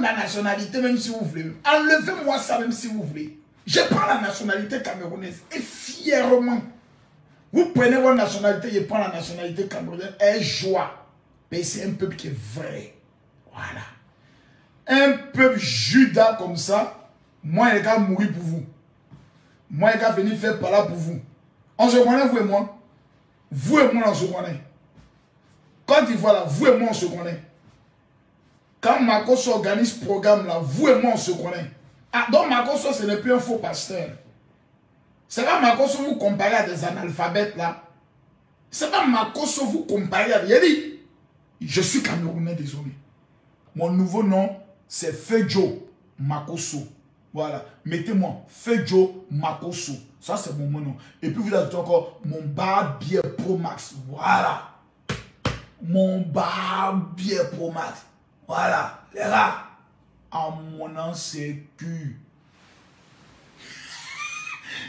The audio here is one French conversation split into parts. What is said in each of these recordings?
la nationalité même si vous voulez. Enlevez-moi ça même si vous voulez. Je prends la nationalité camerounaise et fièrement. Vous prenez votre nationalité, je prends la nationalité camerounaise et joie. Mais c'est un peuple qui est vrai. Voilà. Un peuple Judas comme ça, moi, il va mourir pour vous. Moi, il va venir faire par là pour vous. On se connaît, vous et moi. Vous et moi, on se connaît. Quand il voit là, vous et moi, on se connaît. Quand Makoso organise ce programme là, vous et moi, on se connaît. Ah, donc Makoso, ce n'est plus un faux pasteur. C'est pas Makoso vous comparez à des analphabètes là. C'est pas Makoso vous comparez à... Il a dit, je suis Camerounais, désolé. Mon nouveau nom, c'est Fejo Makoso. Voilà. Mettez-moi Fejo Makoso. Ça, c'est mon nom. Et puis, vous avez encore mon Barbier Pro Max. Voilà. Mon Barbier Pro Max. Voilà. Les gars, en mon nom, c'est Q.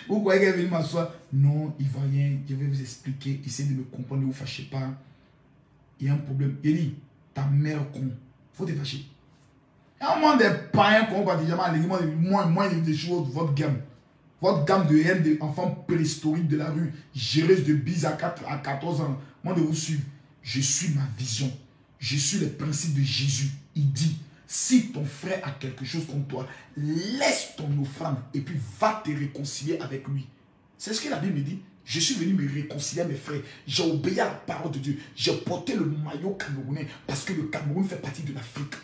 Vous croyez qu'elle vient m'asseoir? Non, Ivoirien, je vais vous expliquer. Essayez de me comprendre, ne vous fâchez pas. Il y a un problème. Il dit, ta mère con. Faut te fâcher. Il y a un monde des païens qu'on va déjà mal. Moins des choses de votre gamme. Votre gamme de haine d'enfants préhistoriques de la rue. Géreuse de bise à 14 ans. Moi de vous suivre. Je suis ma vision. Je suis le principe de Jésus. Il dit, si ton frère a quelque chose contre toi, laisse ton offrande et puis va te réconcilier avec lui. C'est ce que la Bible me dit. Je suis venu me réconcilier à mes frères. J'ai obéi à la parole de Dieu. J'ai porté le maillot camerounais parce que le Cameroun fait partie de l'Afrique.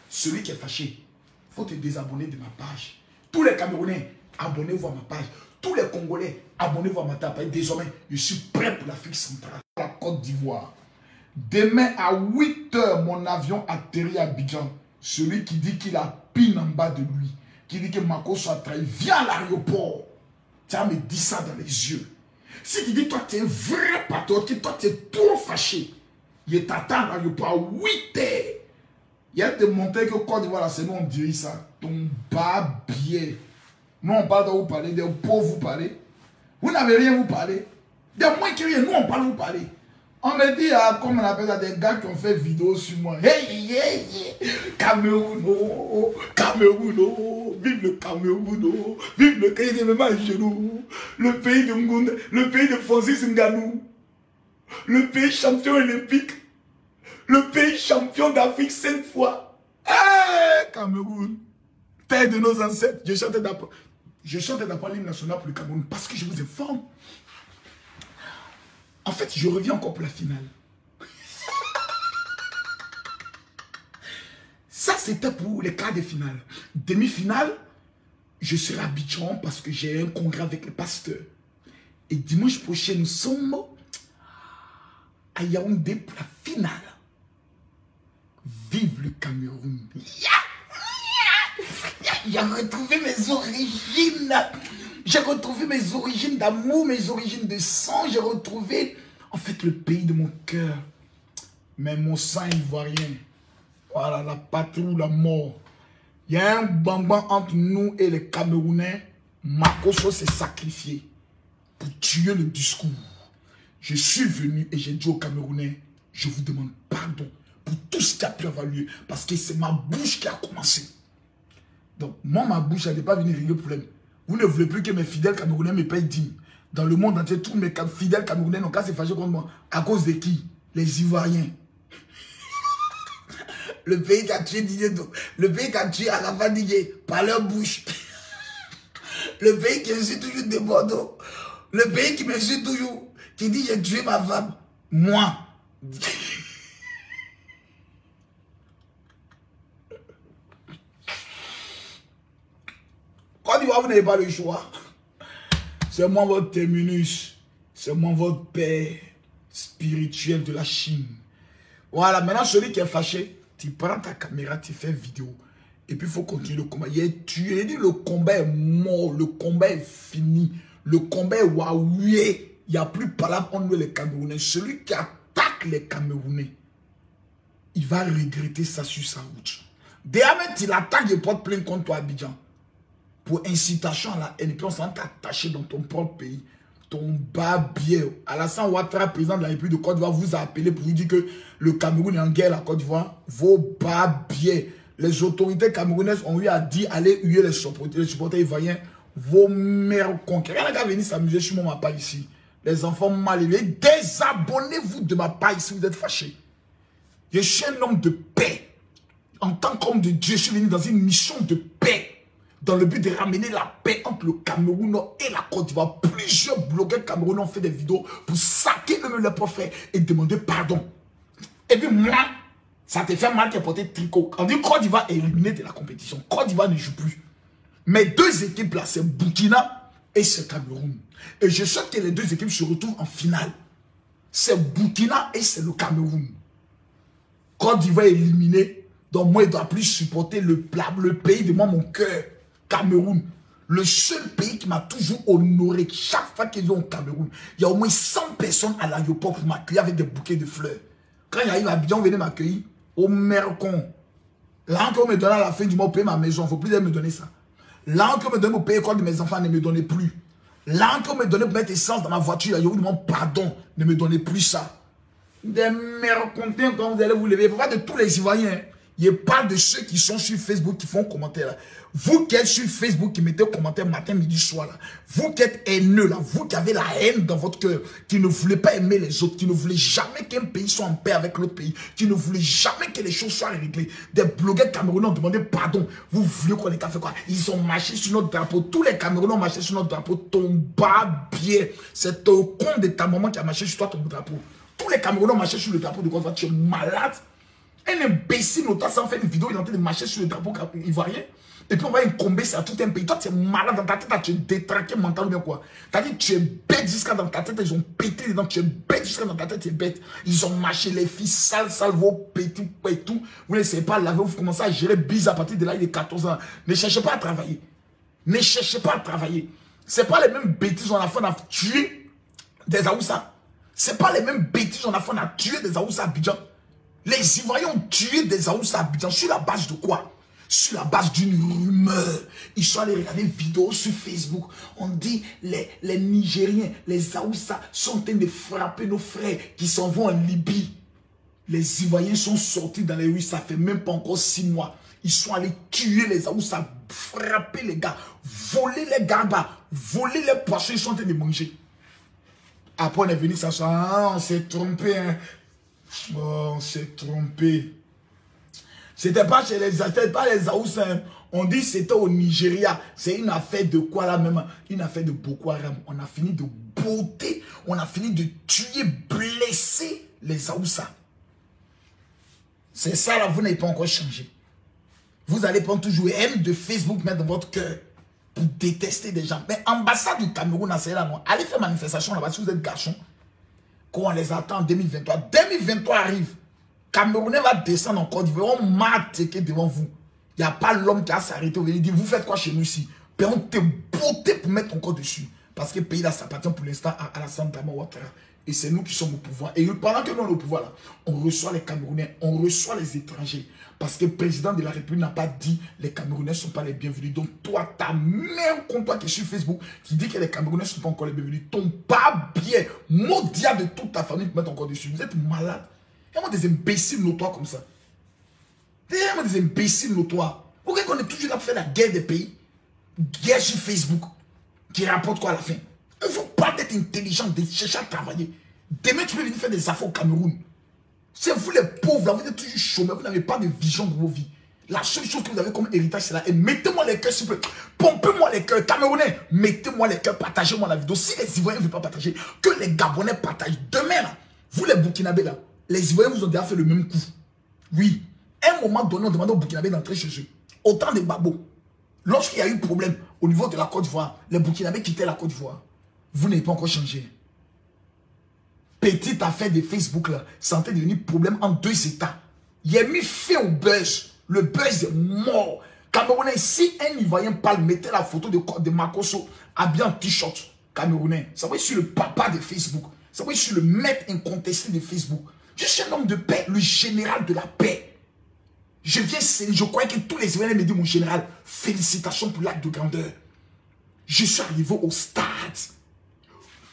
Celui qui est fâché, il faut te désabonner de ma page. Tous les Camerounais, abonnez-vous à ma page. Tous les Congolais, abonnez-vous à ma page. Désormais, je suis prêt pour l'Afrique centrale. La Côte d'Ivoire. Demain à 8 h, mon avion atterrit à Abidjan. Celui qui dit qu'il a pine en bas de lui, qui dit que Makoso a trahi, viens à l'aéroport. Tu vas me dire ça dans les yeux. Si tu dis, toi, tu es un vrai patriote, que toi, tu es trop fâché, il t'attend à l'aéroport à 8 h. Il a te montrer que Côte d'Ivoire, c'est nous, on dirait ça. Ton barbier. Nous, on parle de vous parler, des pauvres vous parlez. Vous n'avez rien vous parler. Des moins qui rien, nous, on parle vous parler. On me dit, comme on appelle ça, des gars qui ont fait vidéo sur moi. Hey, hey, hey, Cameroun, oh, Cameroun, oh, vive le Cameroun, oh, vive le pays de Mema Genou, le pays de Ngounda, le pays de Francis Ngannou, le pays champion olympique, le pays champion d'Afrique 5 fois. Hey, Cameroun, terre de nos ancêtres. Je chantais d'abord l'hymne national pour le Cameroun parce que je vous informe. En fait, je reviens encore pour la finale. Ça, c'était pour les quarts de finale. Demi-finale, je serai à Abidjan parce que j'ai un congrès avec le pasteur. Et dimanche prochain, nous sommes à Yaoundé pour la finale. Vive le Cameroun. J'ai retrouvé mes origines. J'ai retrouvé mes origines d'amour, mes origines de sang. J'ai retrouvé, en fait, le pays de mon cœur. Mais mon sang ivoirien. Voilà, la patrie ou la mort. Il y a un bamban entre nous et les Camerounais. Makoso s'est sacrifié pour tuer le discours. Je suis venu et j'ai dit aux Camerounais, je vous demande pardon pour tout ce qui a pu avoir lieu. Parce que c'est ma bouche qui a commencé. Donc, moi, ma bouche, elle n'est pas venue régler le problème. Vous ne voulez plus que mes fidèles Camerounais me payent dîmes. Dans le monde entier, tous mes fidèles Camerounais n'ont qu'à se fâcher contre moi. À cause de qui? Les Ivoiriens. Le pays qui a tué Didier, le pays qui a tué Arafa Didier par leur bouche. Le pays qui me suit toujours de Bordeaux. Le pays qui me suit toujours, qui dit j'ai tué ma femme. Moi. Quand vous n'avez pas le choix, c'est moi votre terminus, c'est moi votre père spirituel de la Chine. Voilà, maintenant celui qui est fâché, tu prends ta caméra, tu fais vidéo, et puis il faut continuer le combat. Il est tué, il dit le combat est mort, le combat est fini, le combat est waoué. Il n'y a plus parlable entre nous les Camerounais. Celui qui attaque les Camerounais, il va regretter ça sur sa route. Déjà même, il attaque et porte plainte contre toi, Abidjan. Pour incitation à la haine, et puis on s'en t'attacher dans ton propre pays. Ton barbier. Alassane Ouattara, président de la République de Côte d'Ivoire, vous a appelé pour vous dire que le Cameroun est en guerre à Côte d'Ivoire. Vos barbiers. les autorités camerounaises ont eu à dire allez huer les supporters ivoiriens. Vos mères conquérées. Rien qu'à venir s'amuser sur ma page ici. Les enfants mal élevés. Désabonnez-vous de ma page si vous êtes fâchés. Je suis un homme de paix. En tant qu'homme de Dieu, je suis venu dans une mission de paix. Dans le but de ramener la paix entre le Cameroun et la Côte d'Ivoire. Plusieurs blogueurs camerounais ont fait des vidéos pour saquer eux-mêmes leurs prophètes et demander pardon. Et puis moi, ça te fait mal de porter tricot. On dit Côte d'Ivoire est éliminée de la compétition. Côte d'Ivoire ne joue plus. Mais deux équipes là, c'est Burkina et c'est Cameroun. Et je sais que les deux équipes se retrouvent en finale. C'est Burkina et c'est le Cameroun. Côte d'Ivoire est éliminée. Donc moi, je ne dois plus supporter le pays de moi, mon cœur. Cameroun. Le seul pays qui m'a toujours honoré. Chaque fois qu'ils vont au Cameroun, il y a au moins 100 personnes à l'aéroport pour m'accueillir avec des bouquets de fleurs. Quand j'arrive à Abidjan, venez m'accueillir. Au Mercon. Là, qu'on me donne à la fin du mois, payer ma maison. Il ne faut plus me donner ça. Là, qu'on me donne pour payer l'école de mes enfants, ne me donnez plus. Là, qu'on me donne pour mettre essence dans ma voiture, je vous demande pardon. Ne me donnez plus ça. Des mercontents quand vous allez vous lever. Il ne faut pas de tous les Ivoiriens. Je parle de ceux qui sont sur Facebook, qui font commentaire là. Vous qui êtes sur Facebook, qui mettez commentaire matin, midi, soir là. Vous qui êtes haineux là. Vous qui avez la haine dans votre cœur. Qui ne voulez pas aimer les autres. Qui ne voulez jamais qu'un pays soit en paix avec l'autre pays. Qui ne voulez jamais que les choses soient réglées. Des blogueurs camerounais ont demandé pardon. Vous voulez qu'on ait fait quoi? Ils ont marché sur notre drapeau. Tous les Camerounais ont marché sur notre drapeau. Ton barbier. C'est ton con de ta maman qui a marché sur toi ton drapeau. Tous les Camerounais ont marché sur le drapeau de Côte d'Ivoire. Tu es malade. Un imbécile, notamment, ça en fait une vidéo, il est en train de marcher sur le drapeau ivoirien. Et puis on va incomber ça à tout un pays. Toi, tu es malade dans ta tête, tu es détraqué mental ou bien quoi. T'as dit, tu es bête jusqu'à dans ta tête, ils ont pété dedans, tu es bête jusqu'à dans ta tête, tu es bête. Ils ont marché, les filles sales, vos pétés, et tout. Vous ne savez pas laver, vous commencez à gérer bise à partir de là, il est 14 ans. Ne cherchez pas à travailler. Ne cherchez pas à travailler. Ce n'est pas les mêmes bêtises, on a fait, on a tué des Aoussa. Ce n'est pas les mêmes bêtises, on a fait, on a tué des Aoussa à Abidjan. Les Ivoiriens ont tué des Aoussa à Abidjan. Sur la base de quoi? Sur la base d'une rumeur. Ils sont allés regarder une vidéo sur Facebook. On dit les Nigériens, les Aoussa sont en train de frapper nos frères qui s'en vont en Libye. Les Ivoiriens sont sortis dans les rues, ça fait même pas encore 6 mois. Ils sont allés tuer les Aoussa, frapper les gars, voler les garbas, voler les poissons, ils sont en train de manger. Après on est venu s'asseoir, ah, on s'est trompé, hein. Oh, on s'est trompé. C'était pas chez les Aoussa. On dit c'était au Nigeria. C'est une affaire de quoi là même? Une affaire de Boko Haram. On a fini de botter. On a fini de tuer, blesser les Aoussa. C'est ça là, vous n'avez pas encore changé. Vous allez prendre toujours haine de Facebook mettre dans votre cœur pour détester des gens. Mais ambassade du Cameroun, allez faire manifestation là-bas si vous êtes garçon. Quand on les attend en 2023. 2023 arrive. Camerounais va descendre en Côte d'Ivoire. On m'a attaqué devant vous. Il n'y a pas l'homme qui a s'arrêté. On va dire, vous faites quoi chez nous ici? Puis on te beauté pour mettre encore dessus. Parce que le pays là, ça appartient pour l'instant à Alassane Ouattara. Et c'est nous qui sommes au pouvoir. Et pendant que nous sommes au pouvoir là, on reçoit les Camerounais, on reçoit les étrangers. Parce que le président de la République n'a pas dit les Camerounais ne sont pas les bienvenus. Donc toi, ta mère contre toi qui est sur Facebook, qui dit que les Camerounais ne sont pas encore les bienvenus, ton pas bien, maudit de toute ta famille pour mettre encore dessus. Vous êtes malade. Il y a des imbéciles notoires comme ça. Il y a des imbéciles notoires. Pourquoi on est toujours là pour faire la guerre des pays? Guerre sur Facebook. Qui rapporte quoi à la fin? Il ne faut pas être intelligent, de chercher à travailler. Demain, tu peux venir faire des affaires au Cameroun. C'est vous les pauvres, là, vous êtes toujours chômeurs, vous n'avez pas de vision de vos vies. La seule chose que vous avez comme héritage, c'est là. Et mettez-moi les cœurs, s'il vous plaît. Pompez-moi les cœurs. Camerounais, mettez-moi les cœurs, partagez-moi la vidéo. Si les Ivoiriens ne veulent pas partager, que les Gabonais partagent. Demain, là, vous les Burkinabés, là, les Ivoiriens vous ont déjà fait le même coup. Oui. À un moment donné, on demandait aux Burkinabés d'entrer chez eux. Autant de babos. Lorsqu'il y a eu problème au niveau de la Côte d'Ivoire, les Burkinabés quittaient la Côte d'Ivoire. Vous n'avez pas encore changé. Petite affaire de Facebook là, c'est en train de devenir problème en 2 États. Il a mis fin au buzz. Le buzz est mort. Camerounais, si un Ivoirien parle, mettez la photo de Makosso habillé en t-shirt. Camerounais, ça va être sur le papa de Facebook. Ça va être sur le maître incontesté de Facebook. Je suis un homme de paix, le général de la paix. Je croyais que tous les Ivoiriens me disent, mon général, félicitations pour l'acte de grandeur. Je suis arrivé au stade.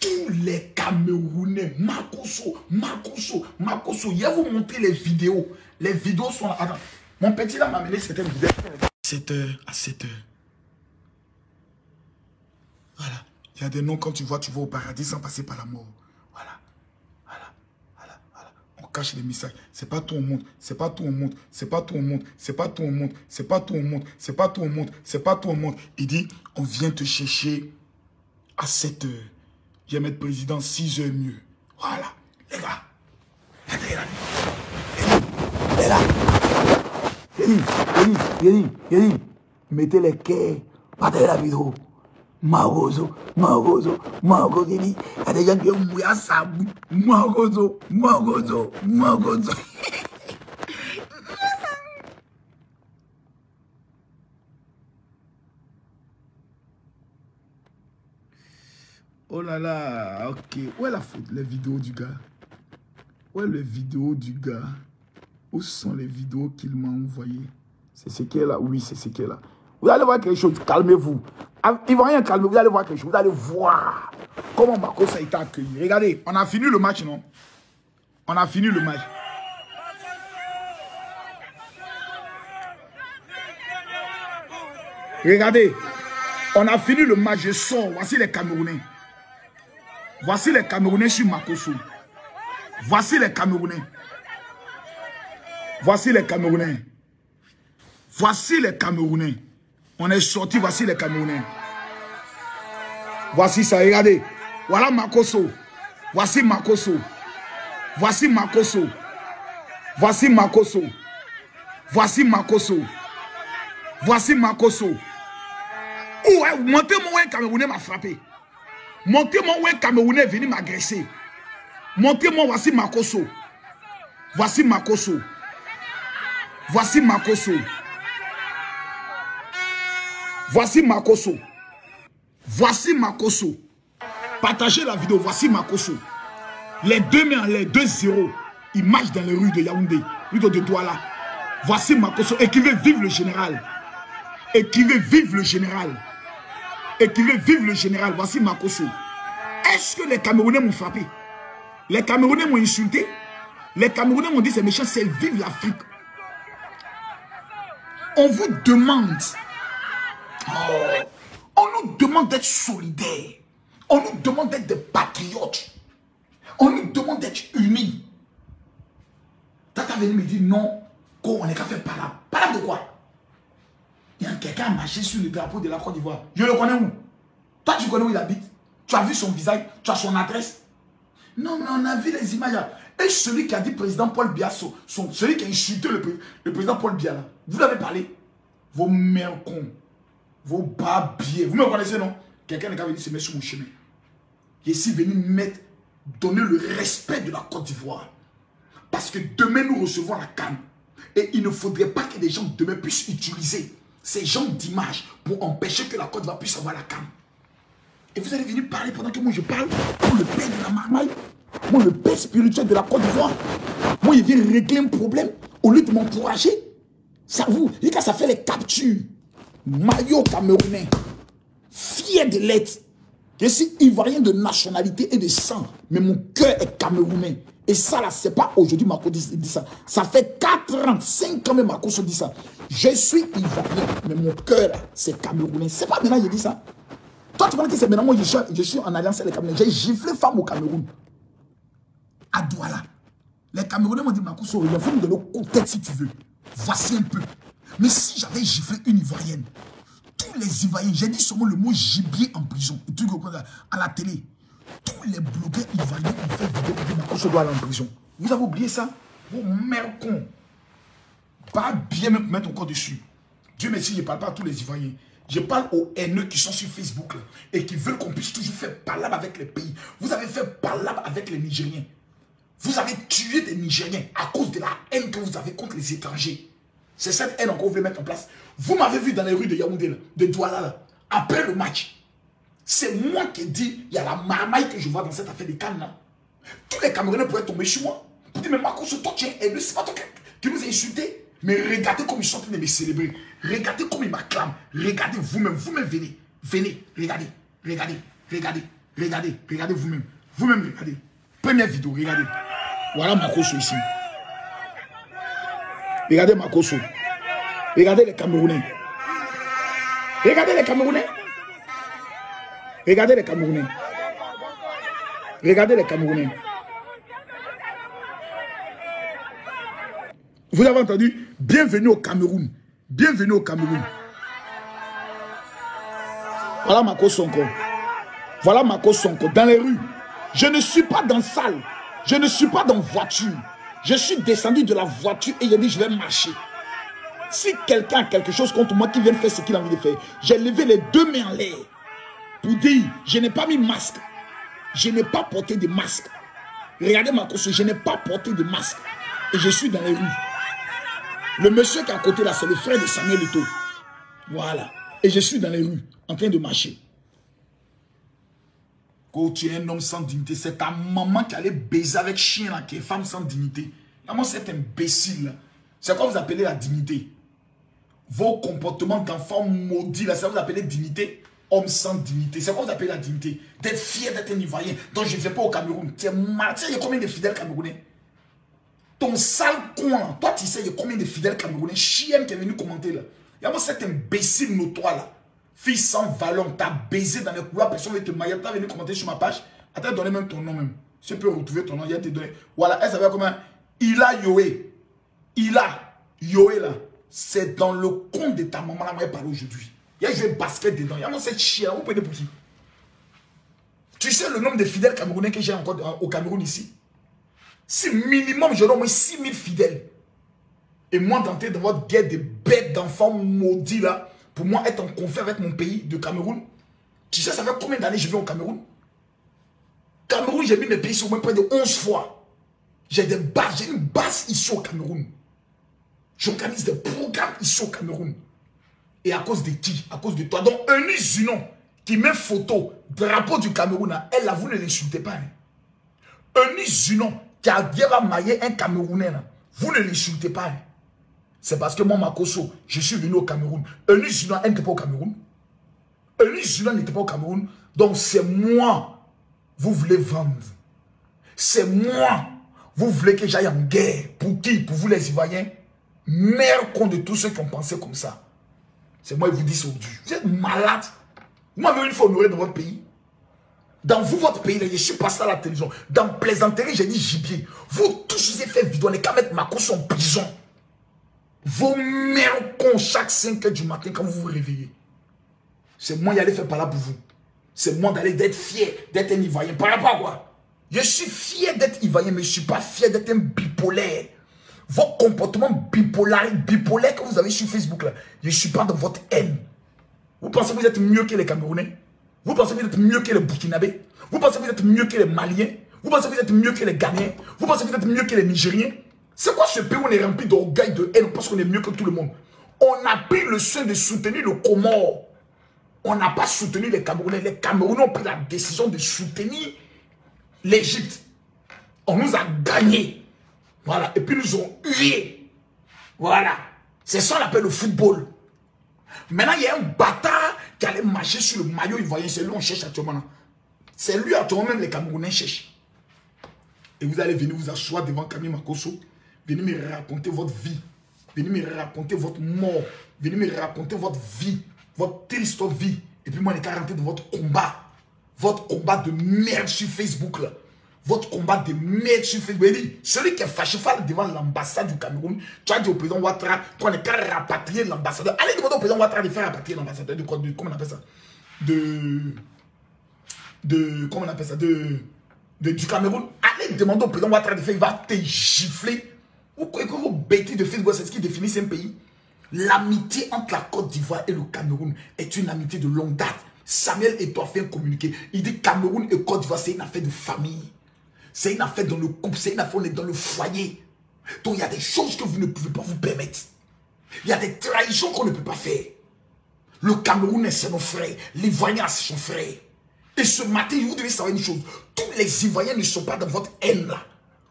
Tous les Camerounais, Makosso, je vais vous montrer les vidéos. Les vidéos sont là. Attends, Mon petit là m'a amené certaines vidéos. 7h à 7h. Voilà. Il y a des noms, quand tu vois au paradis sans passer par la mort. Voilà. Voilà. Voilà. Voilà. On cache les messages. C'est pas tout au monde. C'est pas tout au monde. C'est pas tout au monde. C'est pas tout au monde. C'est pas tout au monde. C'est pas tout au monde. C'est pas tout au monde. Il dit, on vient te chercher à 7h. Viens mettre président 6h mieux. Voilà. Les gars. Les gars. Yeni. Mettez les quais. Partagez la vidéo. Magozo. Il y a des gens qui ont mouillé à Sabou. Magozo. Oh là là, ok. Où est la faute? Les vidéos du gars. Où est les vidéos du gars? Où sont les vidéos qu'il m'a envoyées? C'est ce qui est là. Oui, c'est ce qui est là. Vous allez voir quelque chose. Calmez-vous. Il ne va rien calmer. Vous allez voir quelque chose. Vous allez voir comment Marcos a été accueilli. Regardez, on a fini le match, non? On a fini le match. Regardez, on a fini le match. Je sors. Voici les Camerounais. Voici les Camerounais sur Makosso. Voici les Camerounais. Voici les Camerounais. Voici les Camerounais. On est sorti, voici les Camerounais. Voici ça, regardez. Voilà Makosso. Voici Makosso. Voici Makosso. Voici Makosso. Voici Makosso. Voici Makosso. Montez-moi où un Camerounais m'a frappé. Montez-moi où un Camerounais est venu m'agresser. Montez-moi, voici Makosso. Voici Makosso. Voici Makosso. Voici Makosso. Voici Makosso. Partagez la vidéo. Voici Makosso. Les deux mains en l'air, 2-0. Il marche dans les rues de Yaoundé. Rue de Douala. Voici Makosso. Écrivez vive le général. Écrivez vive le général. Écrivez vive le général. Voici Makosso. Est-ce que les Camerounais m'ont frappé? Les Camerounais m'ont insulté. Les Camerounais m'ont dit c'est méchant, c'est vive l'Afrique. On vous demande. On nous demande d'être solidaires. On nous demande d'être des patriotes. On nous demande d'être unis. Tata venu me dire non, on n'est qu'à faire palabre. Palabre de quoi? Il y a quelqu'un à marcher sur le drapeau de la Côte d'Ivoire. Je le connais où? Toi, tu connais où il habite? Tu as vu son visage? Tu as son adresse? Non, mais on a vu les images. Et celui qui a dit président Paul Biya, celui qui a insulté le président Paul Biya, là, vous l'avez parlé? Vos mères cons, vos babiers. Vous me connaissez, non? Quelqu'un n'est venu se mettre sur mon chemin. Je suis venu donner le respect de la Côte d'Ivoire. Parce que demain, nous recevons la CAN. Et il ne faudrait pas que des gens demain puissent utiliser ces gens d'image pour empêcher que la Côte d'Ivoire puisse avoir la CAN. Et vous allez venir parler pendant que moi je parle pour le père de la marmaille. Moi, le père spirituel de la Côte d'Ivoire. Moi, il vient régler un problème au lieu de m'encourager. Ça vous, et quand ça fait les captures, maillot camerounais, fier de l'être. Je suis ivoirien de nationalité et de sang, mais mon cœur est camerounais. Et ça, là, c'est pas aujourd'hui Marco dit ça. Ça fait 4 ans, 5 ans même Marco se dit ça. Je suis ivoirien, mais mon cœur, c'est camerounais. C'est pas maintenant que je dis ça. Toi, tu penses que c'est maintenant moi, je suis en alliance avec les Camerounais. J'ai giflé femme au Cameroun. À Douala. Les Camerounais m'ont dit, Marco, il faut me donner au tête si tu veux. Voici un peu. Mais si j'avais giflé une Ivoirienne, tous les Ivoiriens, j'ai dit seulement le mot gibier en prison, à la télé. Tous les blogueurs ivoiriens ont fait vidéo de Marco doit aller en prison. Vous avez oublié ça? Vos mères cons. Pas bien me mettre encore dessus. Dieu merci, je ne parle pas à tous les Ivoiriens. Je parle aux haineux qui sont sur Facebook là, et qui veulent qu'on puisse toujours faire palabre avec les pays. Vous avez fait palabre avec les Nigériens. Vous avez tué des Nigériens à cause de la haine que vous avez contre les étrangers. C'est cette haine qu'on veut mettre en place. Vous m'avez vu dans les rues de Yaoundé, là, de Douala, là, après le match. C'est moi qui ai dit, il y a la marmaille que je vois dans cette affaire de Cannes là. Tous les Camerounais pourraient tomber sur moi. Pour dire, mais Marco, toi tu es haineux, c'est pas toi qui nous a insultés. Mais regardez comme ils sont en train de me célébrer. Regardez comme ils m'acclament. Regardez vous-même, venez. Venez, regardez vous-même. Vous-même, regardez. Première vidéo, regardez. Voilà Makosso ici. Regardez Makosso. Regardez les Camerounais. Regardez les Camerounais. Regardez les Camerounais. Regardez les Camerounais. Vous avez entendu? Bienvenue au Cameroun. Bienvenue au Cameroun. Voilà Mako Sonko. Voilà Mako Sonko. Dans les rues. Je ne suis pas dans salle. Je ne suis pas dans voiture. Je suis descendu de la voiture et j'ai dit je vais marcher. Si quelqu'un a quelque chose contre moi qui vient faire ce qu'il a envie de faire, j'ai levé les deux mains en l'air pour dire je n'ai pas mis masque. Je n'ai pas porté de masque. Regardez Mako Sonko, je n'ai pas porté de masque. Et je suis dans les rues. Le monsieur qui est à côté là, c'est le frère de Samuel Eto'o. Voilà. Et je suis dans les rues, en train de marcher. Quand tu es un homme sans dignité, c'est ta maman qui allait baiser avec chien là, qui est femme sans dignité. Comment cet imbécile là? C'est quoi vous appelez la dignité? Vos comportements d'enfants maudits là, ça vous appelez dignité? Homme sans dignité. C'est quoi vous appelez la dignité? D'être fier d'être un Ivoirien. Donc je ne vais pas au Cameroun. Tu es mal. Tu sais, il y a combien de fidèles Camerounais? Ton sale con, toi tu sais, il y a combien de fidèles Camerounais, chien qui est venu commenter là. Il y a moi cet imbécile notoire là. Fille sans valeur, t'as baisé dans les couloirs, personne ne veut te mailler, t'as venu commenter sur ma page. Attends, donner même ton nom même. Si tu peux retrouver ton nom, il y a tes données. Voilà, elle s'appelle comment? Ila Yoé. Ila Yoé là. C'est dans le compte de ta maman là, moi, elle parle aujourd'hui. Il y a joué basket dedans. Il y a moi cette chien, vous prenez pour qui? Tu sais le nombre de fidèles Camerounais que j'ai encore au Cameroun ici? Si minimum, je donne au moins 6000 fidèles. Et moi, d'entrer dans votre guerre de bêtes d'enfants maudits là, pour moi, être en conflit avec mon pays de Cameroun, tu sais, ça fait combien d'années je vais au Cameroun? Cameroun, j'ai mis mes pays sur au moins près de 11 fois. J'ai des bases, j'ai une base ici au Cameroun. J'organise des programmes ici au Cameroun. Et à cause de qui? À cause de toi. Donc, Eunice Zunon, qui met photo, drapeau du Cameroun, elle là, vous ne l'insultez pas. Hein. Eunice Zunon, qui a bien maillé un Camerounais, là, vous ne l'insultez pas. Hein. C'est parce que moi, Makoso, je suis venu au Cameroun. Eunice Zunon, elle n'était pas au Cameroun. Eunice Zunon n'était pas au Cameroun. Donc, c'est moi, vous voulez vendre. C'est moi, vous voulez que j'aille en guerre. Pour qui? Pour vous, les Ivoiriens. Mère con de tous ceux qui ont pensé comme ça. C'est moi, je vous dis ça aujourd'hui. Vous êtes malade. Vous m'avez une fois honoré dans votre pays. Dans vous, votre pays, je suis passé à la télévision. Dans plaisanterie, j'ai dit gibier. Vous tous, vous avez fait vidéo. On n'est qu'à mettre Makoso en prison. Vos mères cons chaque 5 h du matin quand vous vous réveillez. C'est moi qui allais faire par là pour vous. C'est moi d'aller d'être fier d'être un Ivoirien. Par rapport à quoi? Je suis fier d'être Ivoirien, mais je ne suis pas fier d'être un bipolaire. Vos comportements bipolaires que vous avez sur Facebook, là, je ne suis pas dans votre haine. Vous pensez que vous êtes mieux que les Camerounais? Vous pensez que vous êtes mieux que les Burkinabés? Vous pensez que vous êtes mieux que les Maliens? Vous pensez que vous êtes mieux que les Ghanéens? Vous pensez que vous êtes mieux que les Nigériens? C'est quoi ce pays où on est rempli d'orgueil, de haine, parce qu'on est mieux que tout le monde? On a pris le soin de soutenir le Comore. On n'a pas soutenu les Camerounais. Les Camerounais ont pris la décision de soutenir l'Égypte. On nous a gagnés. Voilà. Et puis nous ont hué. Voilà. C'est ça qu'on appelle le football. Maintenant, il y a un bâtard qui allait marcher sur le maillot ivoirien. C'est lui qu'on cherche actuellement. C'est lui actuellement même les Camerounais cherchent. Et vous allez venir vous asseoir devant Camille Makoso. Venez me raconter votre vie. Venez me raconter votre mort. Venez me raconter votre vie. Votre triste vie. Et puis moi, on est qu'à rentrer dans votre combat. Votre combat de merde sur Facebook là. Votre combat de merde sur Facebook. Celui qui est fâché devant l'ambassade du Cameroun, tu as dit au président Ouattara qu'on est qu'à rapatrier l'ambassadeur. Allez demander au président Ouattara de faire rapatrier l'ambassadeur de quoi? Comment on appelle ça? Comment on appelle ça? Du Cameroun. Allez demander au président Ouattara de faire, il va te gifler. Vous croyez que vos bêtises de Facebook, c'est ce qui définit un pays? L'amitié entre la Côte d'Ivoire et le Cameroun est une amitié de longue date. Samuel Eto'o a fait un communiqué. Il dit Cameroun et Côte d'Ivoire, c'est une affaire de famille. C'est une affaire dans le couple, c'est une affaire, on est dans le foyer. Donc il y a des choses que vous ne pouvez pas vous permettre. Il y a des trahisons qu'on ne peut pas faire. Le Camerounais, c'est nos frères. L'Ivoirien, c'est son frère. Et ce matin, vous devez savoir une chose. Tous les Ivoiriens ne sont pas dans votre haine là.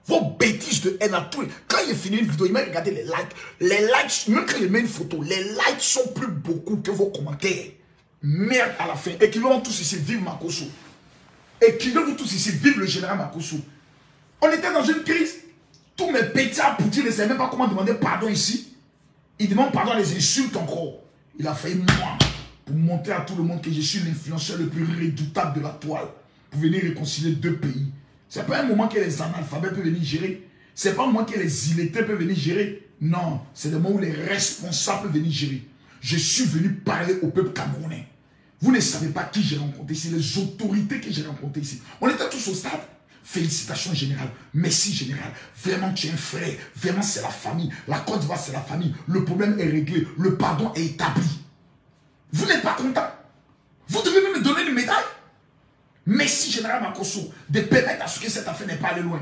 Vos bêtises de haine à tous. Quand il finit une vidéo, il m'a regardé les likes. Les likes, même quand il met une photo, les likes sont plus beaucoup que vos commentaires. Merde à la fin. Écrivez-vous tous ici, vive Makoso. Écrivez-vous tous ici, vive le général Makoso. On était dans une crise. Tous mes petits aboutis ne savaient même pas comment demander pardon ici. Il demande pardon à les insultes encore. Il a failli moi pour montrer à tout le monde que je suis l'influenceur le plus redoutable de la toile. Pour venir réconcilier deux pays. Ce n'est pas un moment que les analphabètes peuvent venir gérer. Ce n'est pas un moment que les illettrés peuvent venir gérer. Non, c'est le moment où les responsables peuvent venir gérer. Je suis venu parler au peuple camerounais. Vous ne savez pas qui j'ai rencontré ici, les autorités que j'ai rencontrées ici. On était tous au stade. Félicitations générales, merci général. Vraiment tu es un frère, vraiment c'est la famille. La Côte d'Ivoire c'est la famille. Le problème est réglé, le pardon est établi. Vous n'êtes pas content. Vous devez me donner une médaille. Merci général Makosso de permettre à ce que cette affaire n'est pas allée loin.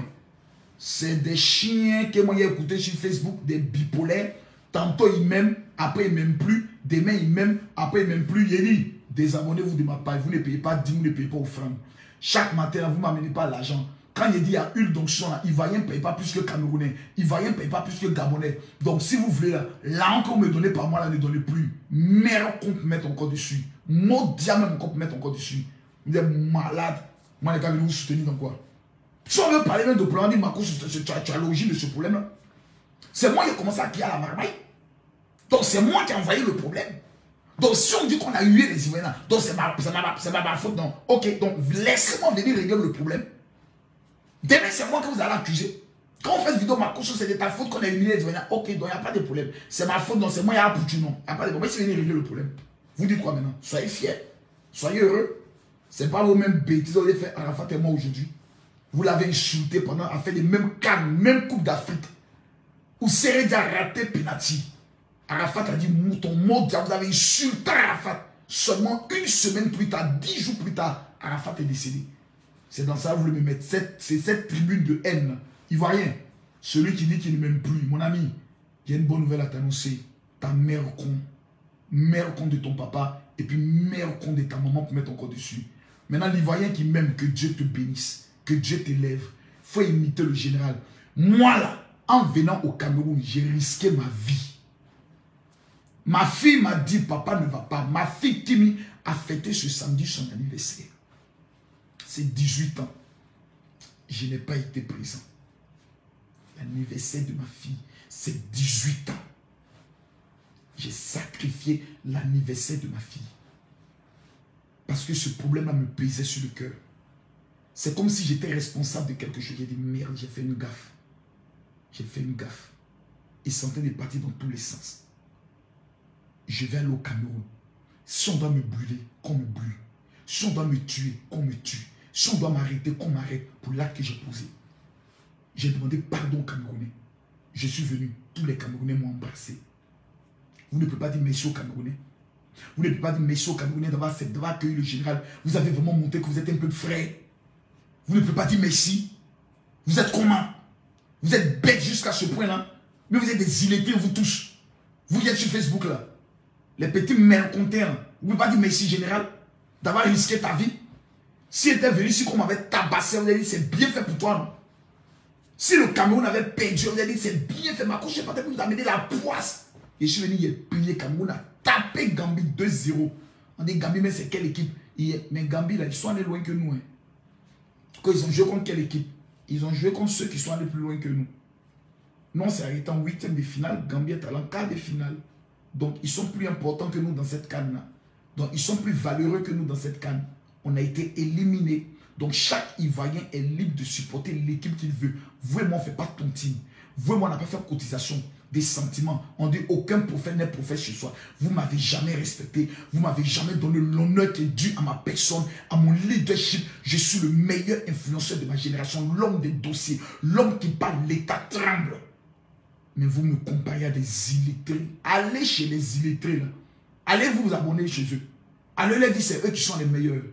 C'est des chiens que moi j'ai écouté sur Facebook, des bipolaires. Tantôt ils m'aiment, après ils ne m'aiment plus. Demain ils m'aiment, après ils ne m'aiment plus. Il dit, désabonnez-vous de ma page, vous ne payez pas 10, vous ne payez pas offrande. Chaque matin, vous ne m'amenez pas l'argent. Quand il dit il y a une donction, Ivoirien ne paye pas plus que Camerounais. Ivoirien ne paye pas plus que Gabonais. Donc si vous voulez, là qu'on me donnait par mois, là ne donnez plus. Merde qu'on peut mettre encore dessus. Mot diable qu'on peut mettre encore dessus. Vous êtes malade. Moi, les gars, je vais vous soutenir dans quoi? Si on veut parler même de problème, on dit Marco, tu as l'origine de ce problème-là. C'est moi qui ai commencé à crier à la marmaille. Donc c'est moi qui ai envoyé le problème. Donc si on dit qu'on a hué les Ivoiriens, donc c'est ma faute, non. Ok, donc laissez-moi venir régler le problème. Demain, c'est moi que vous allez accuser. Quand on fait cette vidéo, Marco, c'est de ta faute qu'on a éliminé les Ivoiriens. Ok, donc il n'y a pas de problème. C'est ma faute, donc c'est moi qui ai approuvé, non. Il n'y a pas de problème. Si vous venez régler le problème, vous dites quoi maintenant? Soyez fiers. Soyez heureux. Ce n'est pas vos mêmes bêtises que vous avez fait Arafat et moi aujourd'hui. Vous l'avez insulté pendant à faire les mêmes cannes, même Coupe d'Afrique. Où Seredia a raté penalty. Arafat a dit ton mot, vous avez insulté Arafat. Seulement une semaine plus tard, 10 jours plus tard, Arafat est décédé. C'est dans ça que vous voulez me mettre. C'est cette tribune de haine. Ivoirien, celui qui dit qu'il ne m'aime plus, mon ami, il y a une bonne nouvelle à t'annoncer. Ta mère con de ton papa, et puis mère con de ta maman pour mettre encore dessus. Maintenant, l'Ivoirien qui m'aime, que Dieu te bénisse, que Dieu t'élève. Il faut imiter le général. Moi là, en venant au Cameroun, j'ai risqué ma vie. Ma fille m'a dit, papa ne va pas. Ma fille Kimi a fêté ce samedi son anniversaire. C'est 18 ans. Je n'ai pas été présent. L'anniversaire de ma fille, c'est 18 ans. J'ai sacrifié l'anniversaire de ma fille. Parce que ce problème-là me pesait sur le cœur. C'est comme si j'étais responsable de quelque chose. J'ai dit, merde, j'ai fait une gaffe. J'ai fait une gaffe. Ils sont en train de partir dans tous les sens. Je vais aller au Cameroun. Si on doit me brûler, qu'on me brûle. Si on doit me tuer, qu'on me tue. Si on doit m'arrêter, qu'on m'arrête pour l'acte que j'ai posé. J'ai demandé pardon aux Camerounais. Je suis venu. Tous les Camerounais m'ont embrassé. Vous ne pouvez pas dire merci aux Camerounais. Vous ne pouvez pas dire merci aux Camerounais d'avoir accueilli le général. Vous avez vraiment montré que vous êtes un peu frère. Vous ne pouvez pas dire merci. Vous êtes comment? Vous êtes bêtes jusqu'à ce point-là. Mais vous êtes des illettrés, vous tous. Vous qui êtes sur Facebook là. Les petits mercontaires. Vous ne pouvez pas dire merci général d'avoir risqué ta vie. Si était venu ici qu'on m'avait tabassé, vous avez dit c'est bien fait pour toi, non? Si le Cameroun avait perdu, vous avez dit c'est bien fait. Ma couche, je ne sais pas, vous amener la poisse. Et je suis venu, il a plié Cameroun, a tapé Gambie 2-0. On dit Gambie, mais c'est quelle équipe? Mais Gambie, là, ils sont allés loin que nous. Hein. Quand ils ont joué contre quelle équipe? Ils ont joué contre ceux qui sont allés plus loin que nous. Nous, on s'est arrêté en 8e de finale. Gambie est allé en quart de finale. Donc, ils sont plus importants que nous dans cette canne-là. Donc, ils sont plus valeureux que nous dans cette canne. On a été éliminés. Donc, chaque Ivoirien est libre de supporter l'équipe qu'il veut. Vous et moi, on ne fait pas tontine. Vous et moi, on n'a pas fait cotisation. Des sentiments. On dit aucun prophète n'est prophète chez soi. Vous ne m'avez jamais respecté. Vous ne m'avez jamais donné l'honneur qui est dû à ma personne, à mon leadership. Je suis le meilleur influenceur de ma génération. L'homme des dossiers. L'homme qui parle, l'État tremble. Mais vous me comparez à des illettrés. Allez chez les illettrés. Là. Allez vous abonner chez eux. Allez leur dire c'est eux qui sont les meilleurs.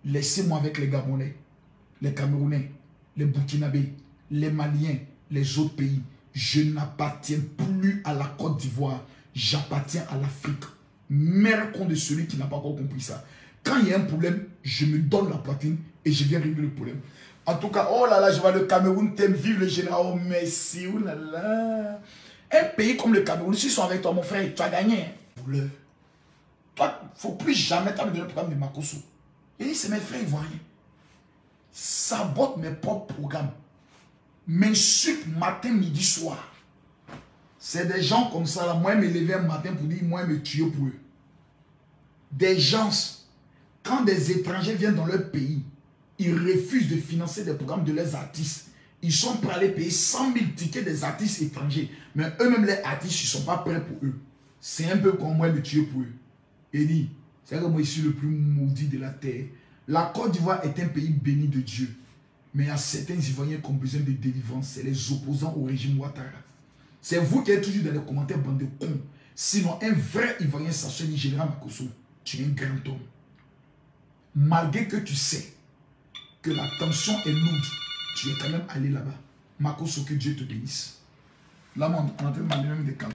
Laissez-moi avec les Gabonais, les Camerounais, les Burkinabés, les Maliens, les autres pays. Je n'appartiens plus à la Côte d'Ivoire. J'appartiens à l'Afrique. Mère con de celui qui n'a pas encore compris ça. Quand il y a un problème, je me donne la poitrine et je viens régler le problème. En tout cas, oh là là, je vois le Cameroun, t'aimes, vive le général, oh merci, oh là là. Un pays comme le Cameroun, s'ils sont avec toi, mon frère, tu as gagné. Hein. Toi, il ne faut plus jamais t'amener le programme de Makosso. Il dit, c'est mes frères ivoiriens. Sabote mes propres programmes. M'insulte matin, midi, soir. C'est des gens comme ça, là. Moi, je me levais un matin pour dire, moi, je me tuer pour eux. Des gens, quand des étrangers viennent dans leur pays, ils refusent de financer des programmes de leurs artistes. Ils sont prêts à aller payer 100 000 tickets des artistes étrangers. Mais eux-mêmes, les artistes, ils ne sont pas prêts pour eux. C'est un peu comme moi, me tuer pour eux. Et dit, c'est que moi, je suis le plus maudit de la terre. La Côte d'Ivoire est un pays béni de Dieu. Mais il y a certains Ivoiriens qui ont besoin de délivrance. C'est les opposants au régime Ouattara. C'est vous qui êtes toujours dans les commentaires, bande de cons. Sinon, un vrai Ivoirien s'assure du général Makosso. Tu es un grand homme. Malgré que tu sais que la tension est lourde, tu es quand même allé là-bas. Makosso, que Dieu te bénisse. Là, on est en train de parler même des camps.